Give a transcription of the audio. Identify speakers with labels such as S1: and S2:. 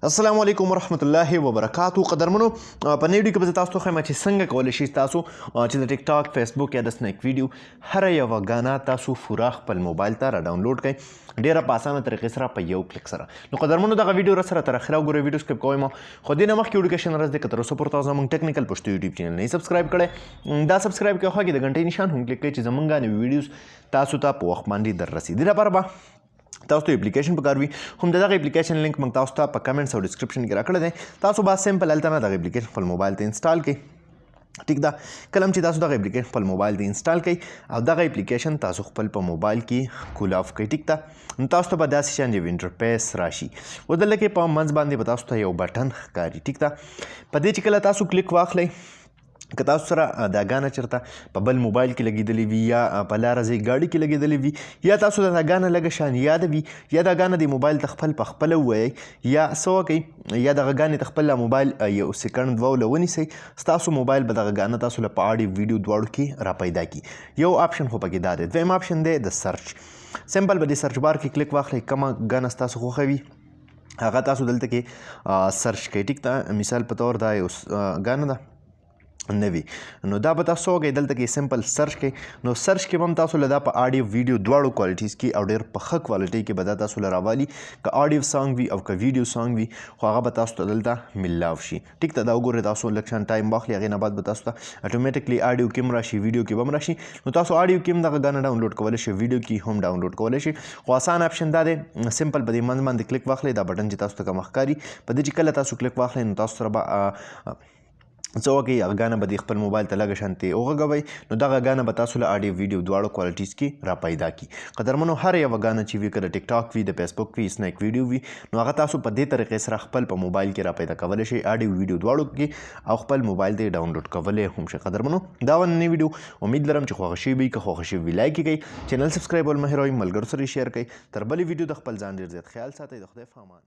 S1: السلام علیکم ورحمت الله وبرکاتو قدرمنو په نوی ویډیو کې به تاسو ته ښیم چې څنګه کولی شئ تاسو چې د ټیک ټاک فیسبوک یا د سنیک ویډیو هره یوه ګانا تاسو پوره خپل موبایل ته را ډاونلوډ کړئ ډیره په اسانه طریقې سره په یو کلیک سره. نو قدرمنو دغه ویډیو را سره تر اخره وګورئ ویډیو سکپ کوئ خو دې نه مخکې ویډیو کې شنه راځي که تر اوسه پورې تاسو زموږ ټیکنیکل پښتو یوټیوب چینل نه سبسکرایب کړئ دا سبسکرایب کړئ خوا کې د غنټۍ نشان هم کلیک کړئ چې زموږ نوي ویډیوز تاسو ته په وخت باندې در رسي. دې لپاره به تاسو ته اپلیکیشن پکار وي هم د دغه اپلیکیشن لینک موږ تاسو ته په کمنټس او ډسکرپشن کې راکړی دی. تاسو به سمپل هلته نه دغه اپلیکیشن خپل موبایل ته انسټال کړئ. ټیک ده کله چې تاسو دغه اپلیکیشن خپل موبایل ته انسټال کړئ او دغه اپلیکیشن تاسو خپل په موبایل کې کول آف کړئ. ټیک ده نو تاسو ته به داسې شان یو انټرفیس راشي ودلته کې په منځ باندې به تاسو ته یو بټن ښکاري. ټیک ده په دې چې کله تاسو کلیک واخلئ که تاسو سره دا ګانا چېرته په بل موبایل کې لګېدلې وي یا په لاره ځای ګاډي کې لګېدلې وي یا تاسو ته دا ګانا لږه شان یاده وي یا دا ګانا د موبایل ته خپل په خپله ووایئ یا څه وکئ یا دغه ګانې ته خپل موبایل یو سیکنډ دوه له ونیسئ ستاسو موبایل به دغه ګانا تاسو له په اډیو ویډیو دواړو کې را پیدا کړي. یو آپشن خو پکې دا دی. دویم آپشن دی د سرچ. سمپل به د سرچ بار کې کلیک واخلئ کومه ګانا ستاسو خوښوي هغه تاسو دلته کې سرچ کړئ. ټیک ده مثال په طور دا یو ګانا ده نوي نو دا به تاسو وکړئ دلته کې سمپل سرچ کړئ. نو سرچ کې به هم تاسو له دا په اډیو ویډیو دواړو کوالټیز کې او ډېر په ښه کوالټۍ کې به دا تاسو له راوالي که اډیو سانګ وي او که ویډیو سانګ وي خو هغه به تاسو ته دلته ملاو شي. ټیک ته دا وګورئ تاسو لږ شان ټایم واخلي هغې نه بعد به تاسو ته اټومیټکلی اډیو کې هم راشي ویډیو کې به هم راشي. نو تاسو اډیو کې هم دغه ګانا ډاونلوډ کولی شئ ویډیو کې هم ډاونلوډ کولی شئ خو اسان آپشن دا دی سمپل په دې منځ باندې کلیک واخلئ دا بټن چې تاسو ته کوم ښکاري په دې چې کله تاسو کلیک واخلئ نو تاسو سره به څه وکړئ هغه ګانا به د خپل موبایل ته لږه شانتې وغږوئ نو دغه ګانا به تاسو له اډیو ویډیو دواړو کوالټیز کې را پیدا کړي. قدرمنو هر یوه ګانا چې وي که د ټیک ټاک وي د فیسبوک وي سنیک ویډیو وي نو هغه تاسو په دې طریقې سره خپل په موبایل کې را پیدا کولی شئ اډیو ویډیو دواړو کې او خپل موبایل ته یې ډاونلوډ کولی هم شئ. قدرمنو دا وننۍ ویډیو امید لرم چې خوښه شوي وي که خوښه شوي وي لایک یې کړئ چینل سبسکرایبول مه هېروئ ملګرو سره یې شیر کړئ. تر بلې ویډیو د خپل ځان ډېر زیات خیال ساتئ. د خدای په امان.